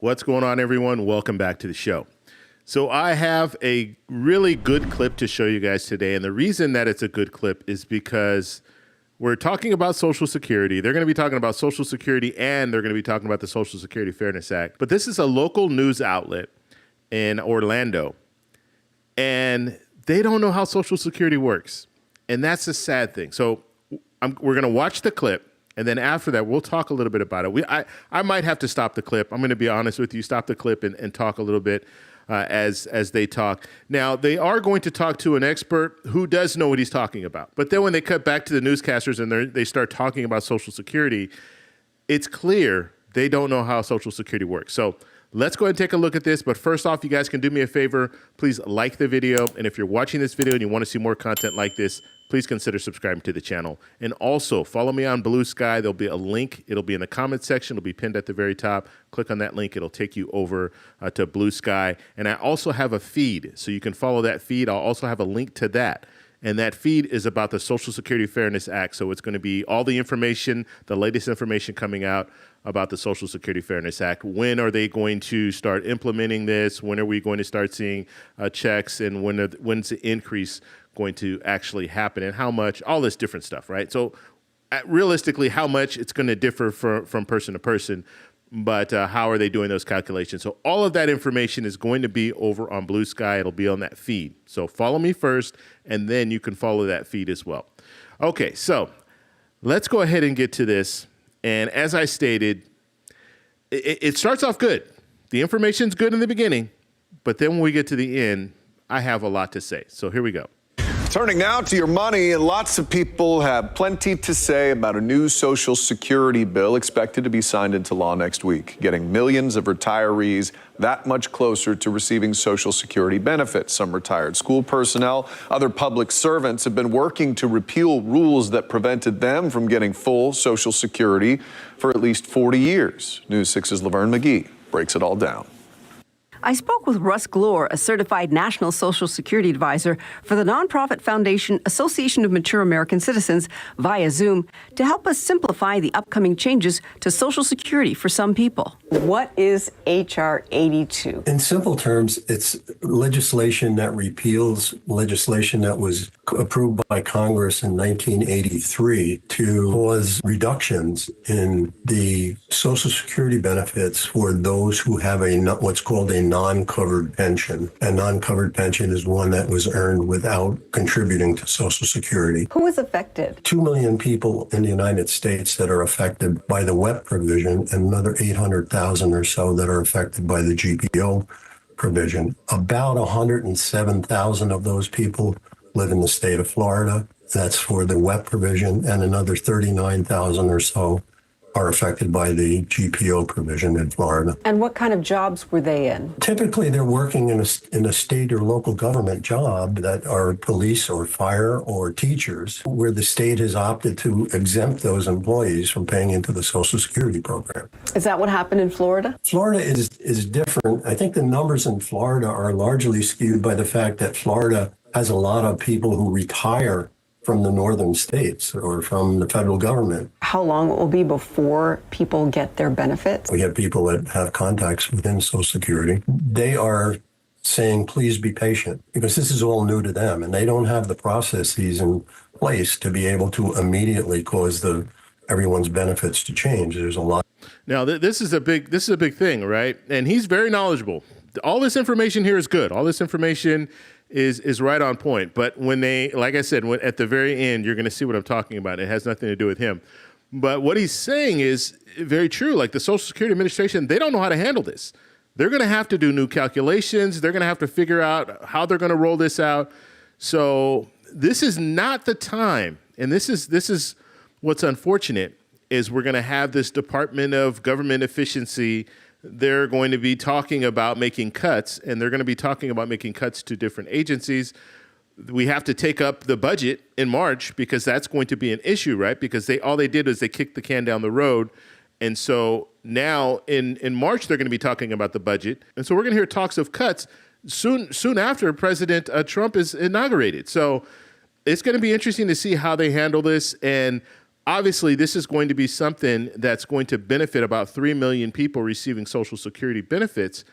What's going on, everyone? Welcome back to the show. So I have a really good clip to show you guys today. And the reason that it's a good clip is because we're talking about Social Security. They're going to be talking about Social Security and they're going to be talking about the Social Security Fairness Act. But this is a local news outlet in Orlando. And they don't know how Social Security works. And that's a sad thing. So we're going to watch the clip. And then after that, we'll talk a little bit about it. I might have to stop the clip. I'm going to be honest with you, stop the clip and talk a little bit as they talk. Now, they are going to talk to an expert who does know what he's talking about. But then when they cut back to the newscasters and they start talking about Social Security, it's clear they don't know how Social Security works. So let's go ahead and take a look at this. But first off, you guys can do me a favor. Please like the video. And if you're watching this video and you want to see more content like this, please consider subscribing to the channel. And also follow me on Blue Sky. There'll be a link. It'll be in the comment section. It'll be pinned at the very top. Click on that link. It'll take you over to Blue Sky. And I also have a feed, so you can follow that feed. I'll also have a link to that. And that feed is about the Social Security Fairness Act. So it's going to be all the information, the latest information coming out about the Social Security Fairness Act. When are they going to start implementing this? When are we going to start seeing checks? And when's the increase going to actually happen and how much? All this different stuff, right? So realistically, how much it's going to differ from person to person, but how are they doing those calculations? So all of that information is going to be over on Blue Sky. It'll be on that feed. So follow me first, and then you can follow that feed as well. Okay, so let's go ahead and get to this. And as I stated, it starts off good. The information's good in the beginning, but then when we get to the end, I have a lot to say. So here we go. Turning now to your money, and lots of people have plenty to say about a new Social Security bill expected to be signed into law next week, getting millions of retirees that much closer to receiving Social Security benefits. Some retired school personnel, other public servants have been working to repeal rules that prevented them from getting full Social Security for at least 40 years. News 6's Laverne McGee breaks it all down. I spoke with Russ Glore, a certified National Social Security advisor for the nonprofit foundation Association of Mature American Citizens via Zoom to help us simplify the upcoming changes to Social Security for some people. What is H.R. 82? In simple terms, it's legislation that repeals legislation that was approved by Congress in 1983 to cause reductions in the Social Security benefits for those who have what's called a non-covered pension. A non-covered pension is one that was earned without contributing to Social Security. Who is affected? 2 million people in the United States that are affected by the WEP provision, and another 800,000 or so that are affected by the GPO provision. About 107,000 of those people live in the state of Florida. That's for the WEP provision, and another 39,000 or so are affected by the GPO provision in Florida. And what kind of jobs were they in? Typically, they're working in a state or local government job that are police or fire or teachers, where the state has opted to exempt those employees from paying into the Social Security program. Is that what happened in Florida? Florida is different. I think the numbers in Florida are largely skewed by the fact that Florida has a lot of people who retire from the northern states or from the federal government. How long it will be before people get their benefits? We have people that have contacts within Social Security. They are saying, please be patient, because this is all new to them, and they don't have the processes in place to be able to immediately cause everyone's benefits to change. There's a lot. Now, this is a big thing, right? And he's very knowledgeable. All this information here is good. All this information is right on point. But when like I said, at the very end, you're going to see what I'm talking about. It has nothing to do with him. But what he's saying is very true. Like the Social Security Administration, they don't know how to handle this. They're going to have to do new calculations. They're going to have to figure out how they're going to roll this out. So this is not the time. And this is what's unfortunate is we're going to have this Department of Government Efficiency. They're going to be talking about making cuts, and they're going to be talking about making cuts to different agencies. We have to take up the budget in March because that's going to be an issue, right? Because all they did was they kicked the can down the road. And so now in March, they're going to be talking about the budget. And so we're going to hear talks of cuts soon after President Trump is inaugurated. So it's going to be interesting to see how they handle this. And obviously this is going to be something that's going to benefit about 3 million people receiving Social Security benefits.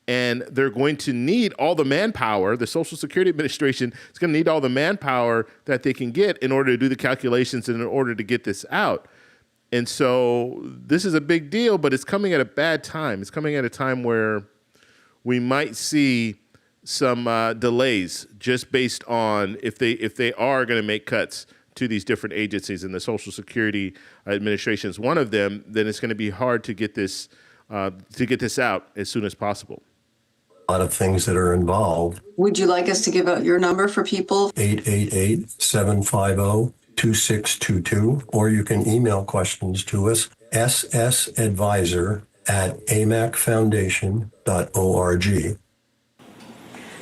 And they're going to need all the manpower. The Social Security Administration is going to need all the manpower that they can get in order to do the calculations and in order to get this out. And so this is a big deal, but it's coming at a bad time. It's coming at a time where we might see some delays just based on if they are going to make cuts to these different agencies, and the Social Security Administration is one of them. Then it's going to be hard to get this out as soon as possible. A lot of things that are involved. Would you like us to give out your number for people? 888-750-2622, or you can email questions to us, ssadvisor@amacfoundation.org.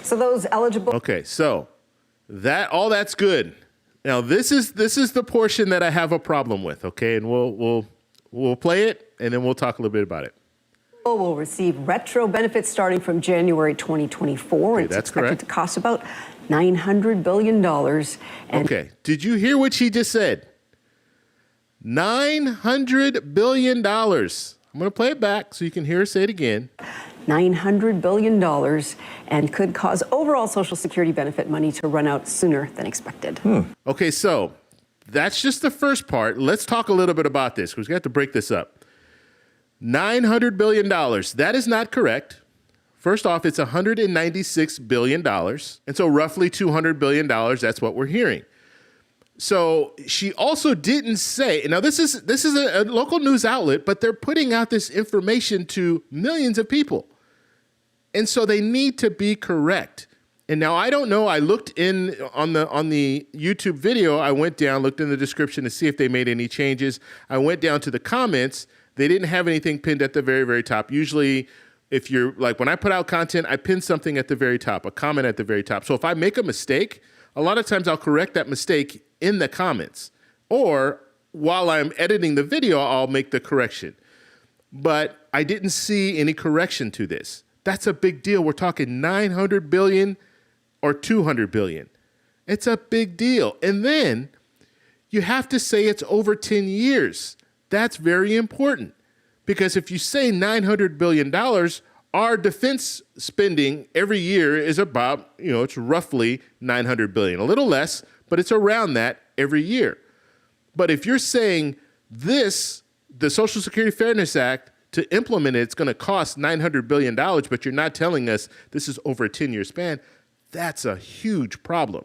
So those eligible. Okay, so that's good. Now this is the portion that I have a problem with. Okay, and we'll play it and then we'll talk a little bit about it. Will receive retro benefits starting from January 2024. Okay, it's that's expected correct. to cost about $900 billion. And Okay, did you hear what she just said? $900 billion. I'm going to play it back so you can hear her say it again. $900 billion, and could cause overall Social Security benefit money to run out sooner than expected. Okay, so that's just the first part. Let's talk a little bit about this because we have to break this up. $900 billion. That is not correct. First off, it's $196 billion. And so roughly $200 billion, that's what we're hearing. So she also didn't say, now this is a local news outlet, but they're putting out this information to millions of people. And so they need to be correct. And now I don't know, I looked in on the YouTube video, I went down, looked in the description to see if they made any changes. I went down to the comments. They didn't have anything pinned at the very, very top. Usually, if you're like, when I put out content, I pin something at the very top, a comment at the very top. So if I make a mistake, a lot of times I'll correct that mistake in the comments. Or while I'm editing the video, I'll make the correction. But I didn't see any correction to this. That's a big deal. We're talking 900 billion or 200 billion. It's a big deal. And then you have to say it's over 10 years. That's very important because if you say $900 billion, our defense spending every year is about, it's roughly $900 billion, a little less, but it's around that every year. But if you're saying this, the Social Security Fairness Act, to implement it, it's going to cost $900 billion, but you're not telling us this is over a 10-year span, that's a huge problem.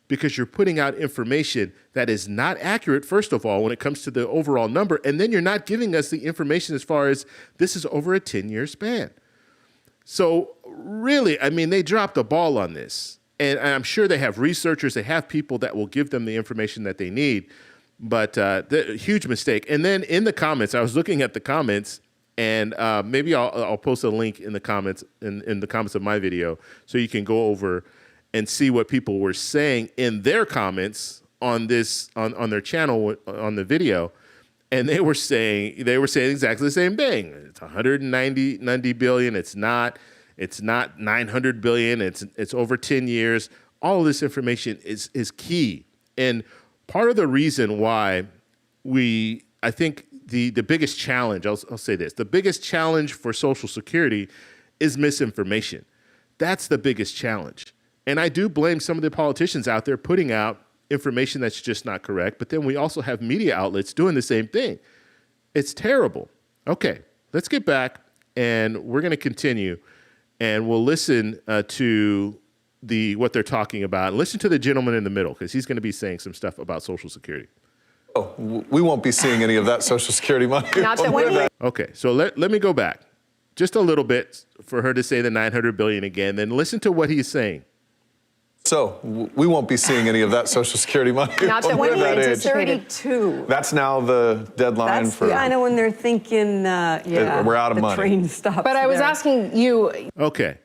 Because you're putting out information that is not accurate, first of all, when it comes to the overall number, and then you're not giving us the information as far as this is over a 10-year span. So really, they dropped the ball on this. And I'm sure they have researchers, they have people that will give them the information that they need, but huge mistake. And then in the comments, I was looking at the comments, and maybe I'll post a link in the comments, in the comments of my video, so you can go over and see what people were saying in their comments on this, on their channel, on the video. And they were saying exactly the same thing. It's 190 billion. It's not 900 billion. It's over 10 years. All of this information is key. And part of the reason why I think the biggest challenge, I'll say this, the biggest challenge for Social Security is misinformation. That's the biggest challenge. And I do blame some of the politicians out there putting out information that's just not correct. But then we also have media outlets doing the same thing. It's terrible. Okay, let's get back, and we're going to continue, and we'll listen to what they're talking about. Listen to the gentleman in the middle, because he's going to be saying some stuff about Social Security. Oh, we won't be seeing any of that Social Security money. Not that we. Okay, so let me go back just a little bit for her to say the 900 billion again, then listen to what he's saying. So we won't be seeing any of that Social Security money. Not that when we're that age. 32. That's now the deadline for. I know when they're thinking, we're out of the money. train stops. But I was there. asking you. Okay,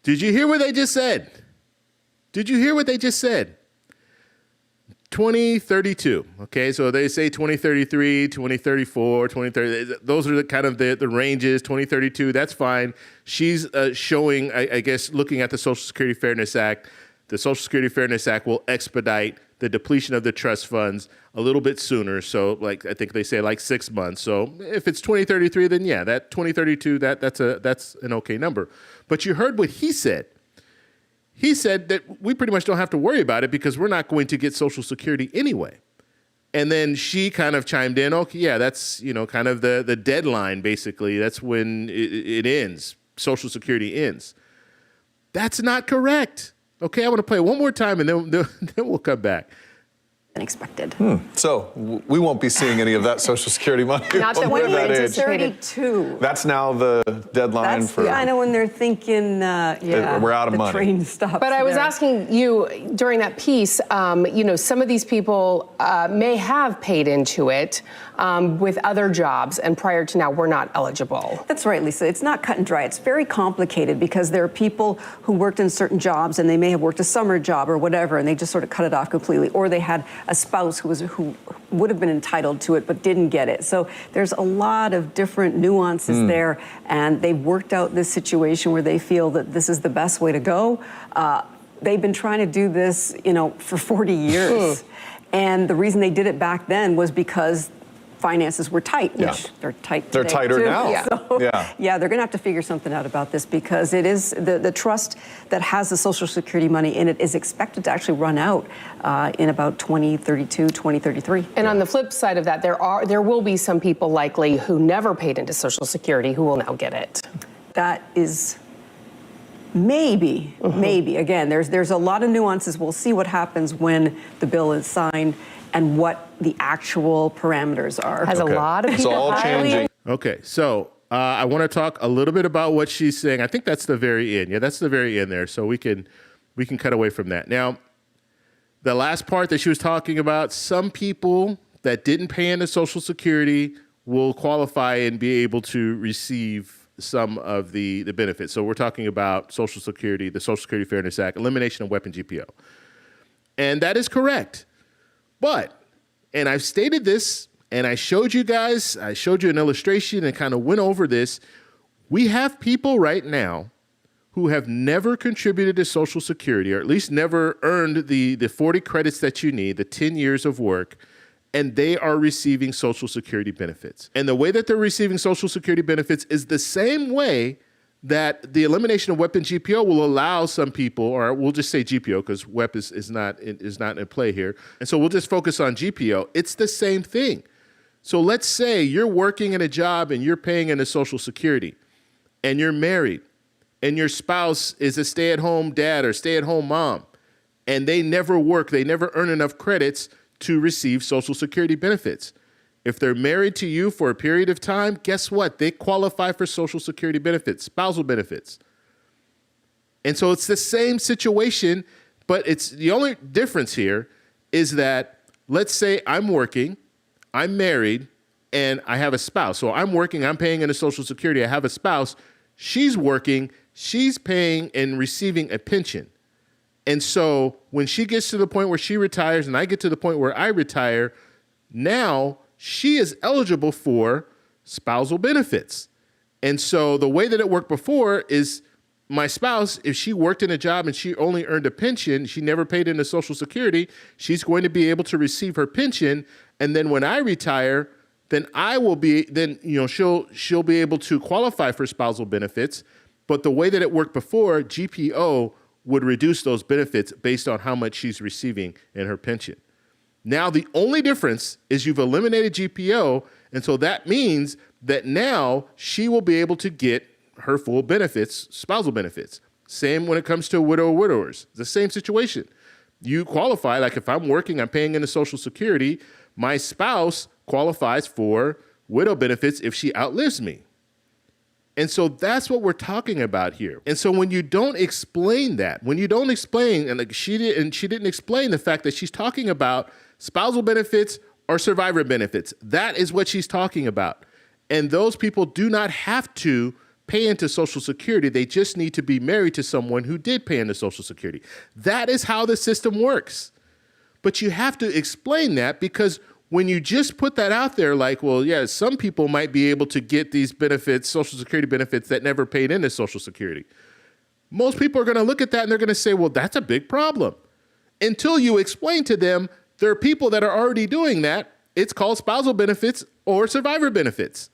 did you hear what they just said? 2032. Okay, so they say 2033, 2034, 2030. Those are the kind of the ranges. 2032. That's fine. She's showing, I guess, looking at the Social Security Fairness Act. The Social Security Fairness Act will expedite the the depletion of the trust funds a little bit sooner. So like, I think they say like 6 months. So if it's 2033, then yeah, that 2032, that's an okay number. But you heard what he said. He said that we pretty much don't have to worry about it because we're not going to get Social Security anyway. And then she kind of chimed in, okay, yeah, that's, kind of the deadline, basically. That's when it ends. Social Security ends. That's not correct. Okay, I want to play it one more time, and then we'll come back. Unexpected. So we won't be seeing any of that Social Security money. Not that when we we're that age. anticipated. 32. That's now the deadline That's for. kind of when they're thinking, we're out of the money. train stops. But I was there. asking you during that piece, some of these people may have paid into it with other jobs, and prior to now, we're not eligible. That's right, Lisa. It's not cut and dry. It's very complicated because there are people who worked in certain jobs and they may have worked a summer job or whatever, and they just sort of cut it off completely, or they had a spouse who would have been entitled to it but didn't get it. So there's a lot of different nuances there, and they've worked out this situation where they feel that this is the best way to go. They've been trying to do this, for 40 years. And the reason they did it back then was because finances were tight, which they're tight today, They're tighter too. now. So, Yeah. they're going to have to figure something out about this because it is the trust that has the Social Security money in it is expected to actually run out in about 2032, 2033. And on the flip side of that, there will be some people likely who never paid into Social Security who will now get it. That is maybe. Again, there's a lot of nuances. We'll see what happens when the bill is signed and what the actual parameters are. Has a lot of It's people all highly changing. Okay, so I want to talk a little bit about what she's saying. I think that's the very end. Yeah, that's the very end there. So we can cut away from that. Now, the last part that she was talking about, some people that didn't pay into Social Security will qualify and be able to receive some of the benefits. So we're talking about Social Security, the Social Security Fairness Act, elimination of weapon GPO. And that is correct. But, and I've stated this, and I showed you an illustration and kind of went over this. We have people right now who have never contributed to Social Security, or at least never earned the 40 credits that you need, the 10 years of work, and they are receiving Social Security benefits. And the way that they're receiving Social Security benefits is the same way that the elimination of weapon GPO will allow some people, or we'll just say GPO because WEP is not in play here. And so we'll just focus on GPO. It's the same thing. So let's say you're working in a job and you're paying into Social Security and you're married and your spouse is a stay-at-home dad or stay-at-home mom and they never work, they never earn enough credits to receive Social Security benefits. If they're married to you for a period of time, guess what? They qualify for Social Security benefits, spousal benefits. And so it's the same situation, but it's the only difference here is that let's say I'm working, I'm married, and I have a spouse. So I'm working, I'm paying into Social Security, I have a spouse, she's working, she's paying and receiving a pension. And so when she gets to the point where she retires and I get to the point where I retire, now she is eligible for spousal benefits. And so the way that it worked before is my spouse, if she worked in a job and she only earned a pension, she never paid into Social Security, she's going to be able to receive her pension. And then when I retire, then she'll be able to qualify for spousal benefits. But the way that it worked before, GPO would reduce those benefits based on how much she's receiving in her pension. Now, the only difference is you've eliminated GPO, and so that means that now she will be able to get her full benefits, spousal benefits. Same when it comes to widow or widowers. It's the same situation. You qualify, like if I'm working, I'm paying into Social Security, my spouse qualifies for widow benefits if she outlives me. And so that's what we're talking about here. And so when you don't explain that, and like she didn't explain the fact that she's talking about spousal benefits or survivor benefits. That is what she's talking about. And those people do not have to pay into Social Security. They just need to be married to someone who did pay into Social Security. That is how the system works. But you have to explain that because when you just put that out there, like, well, yeah, some people might be able to get these benefits, Social Security benefits that never paid into Social Security. Most people are going to look at that and they're going to say, well, that's a big problem. until you explain to them there are people that are already doing that. It's called spousal benefits or survivor benefits.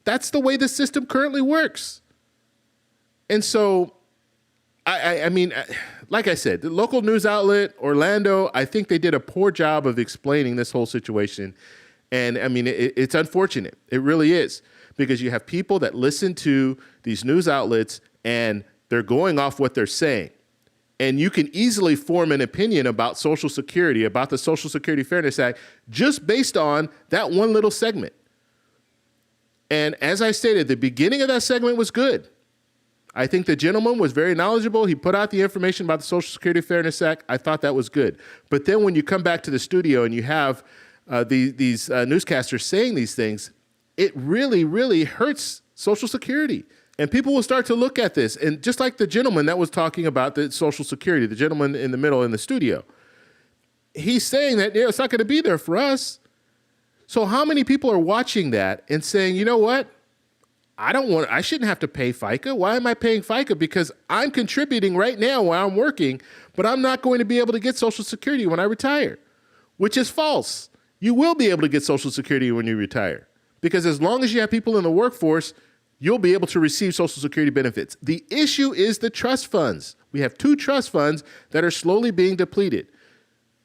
That's the way the system currently works. And so, I mean, like I said, the local news outlet, Orlando, I think they did a poor job of explaining this whole situation. And I mean, it's unfortunate. It really is, because you have people that listen to these news outlets and they're going off what they're saying. And you can easily form an opinion about Social Security, about the Social Security Fairness Act, just based on that one little segment. And as I stated, the beginning of that segment was good. I think the gentleman was very knowledgeable. He put out the information about the Social Security Fairness Act. I thought that was good. But then when you come back to the studio and you have these newscasters saying these things, it really, really hurts Social Security. And people will start to look at this. And just like the gentleman that was talking about the Social Security, the gentleman in the middle in the studio, he's saying that it's not going to be there for us. So how many people are watching that and saying, you know what? I shouldn't have to pay FICA. Why am I paying FICA? Because I'm contributing right now while I'm working, but I'm not going to be able to get Social Security when I retire, which is false. You will be able to get Social Security when you retire, because as long as you have people in the workforce, you'll be able to receive Social Security benefits. The issue is the trust funds. We have 2 trust funds that are slowly being depleted.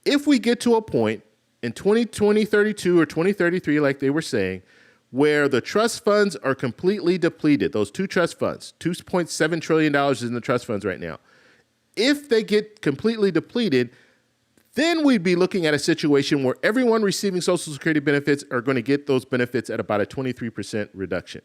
If we get to a point in 2032 or 2033, like they were saying, where the trust funds are completely depleted, those 2 trust funds, $2.7 trillion is in the trust funds right now. If they get completely depleted, then we'd be looking at a situation where everyone receiving Social Security benefits are going to get those benefits at about a 23% reduction.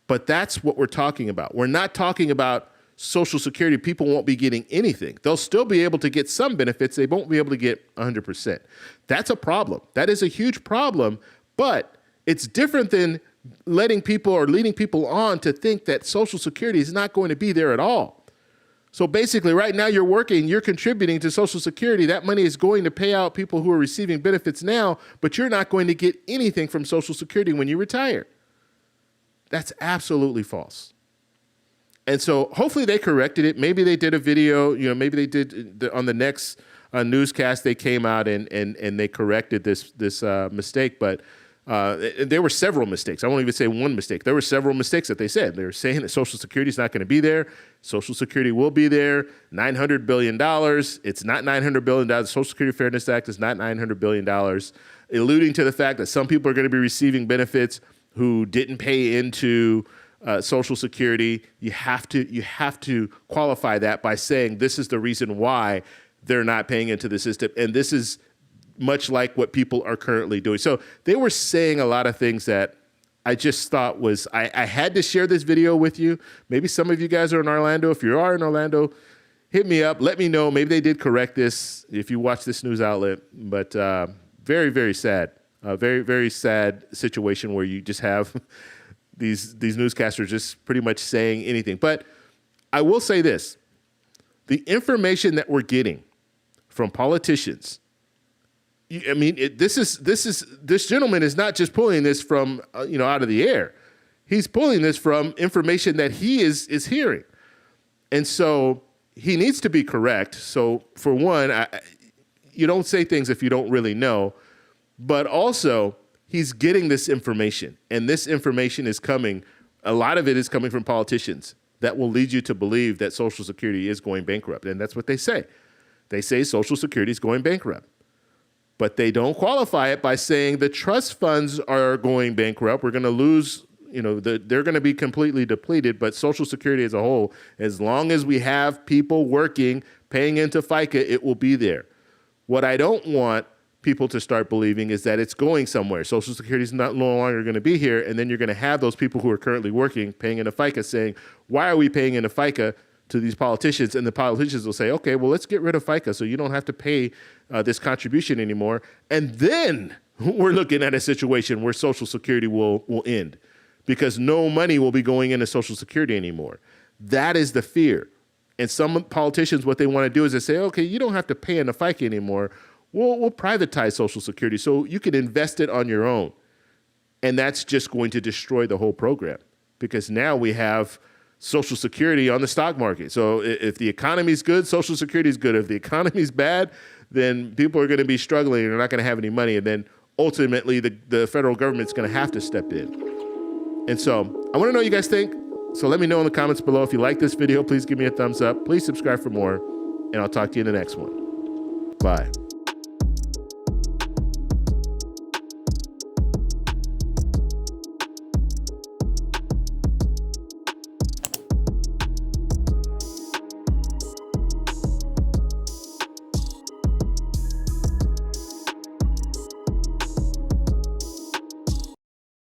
But that's what we're talking about. We're not talking about Social Security. People won't be getting anything. They'll still be able to get some benefits. They won't be able to get 100%. That's a problem. That is a huge problem, but it's different than letting people or leading people on to think that Social Security is not going to be there at all. So basically right now you're working, you're contributing to Social Security. That money is going to pay out people who are receiving benefits now, but you're not going to get anything from Social Security when you retire. That's absolutely false. And so hopefully they corrected it. Maybe they did a video, maybe they did on the next newscast, they came out and they corrected this mistake, but there were several mistakes. I won't even say one mistake. There were several mistakes that they said. They were saying that Social Security is not going to be there. Social Security will be there. $900 billion. It's not $900 billion. The Social Security Fairness Act is not $900 billion, alluding to the fact that some people are going to be receiving benefits who didn't pay into Social Security. You have to qualify that by saying this is the reason why they're not paying into the system. And this is much like what people are currently doing. So they were saying a lot of things that I just thought was, I had to share this video with you. Maybe some of you guys are in Orlando. If you are in Orlando, hit me up. Let me know. Maybe they did correct this if you watch this news outlet. But very, very sad. Very, very sad situation where you just have these newscasters just pretty much saying anything. But I will say this. The information that we're getting from politicians, I mean, this gentleman is not just pulling this from, out of the air. He's pulling this from information that he is hearing. And so he needs to be correct. So for one, you don't say things if you don't really know, but also he's getting this information, and this information is coming, a lot of it is coming from politicians that will lead you to believe that Social Security is going bankrupt. And that's what they say. They say Social Security is going bankrupt. But they don't qualify it by saying the trust funds are going bankrupt. We're going to lose, they're going to be completely depleted. But Social Security as a whole, as long as we have people working, paying into FICA, it will be there. What I don't want people to start believing is that it's going somewhere. Social Security is no longer going to be here. And then you're going to have those people who are currently working, paying into FICA, saying, why are we paying into FICA to these politicians? And the politicians will say, okay, well, let's get rid of FICA so you don't have to pay this contribution anymore. And then we're looking at a situation where Social Security will end because no money will be going into Social Security anymore. That is the fear. And some politicians, what they want to do is they say, okay, you don't have to pay into FICA anymore. We'll privatize Social Security so you can invest it on your own. And that's just going to destroy the whole program, because now we have Social Security on the stock market. So if the economy's good, Social Security is good. If the economy's bad, then people are going to be struggling and they're not going to have any money. And then ultimately the federal government's going to have to step in. And so I want to know what you guys think. So let me know in the comments below. If you like this video, please give me a thumbs up. Please subscribe for more. And I'll talk to you in the next one. Bye.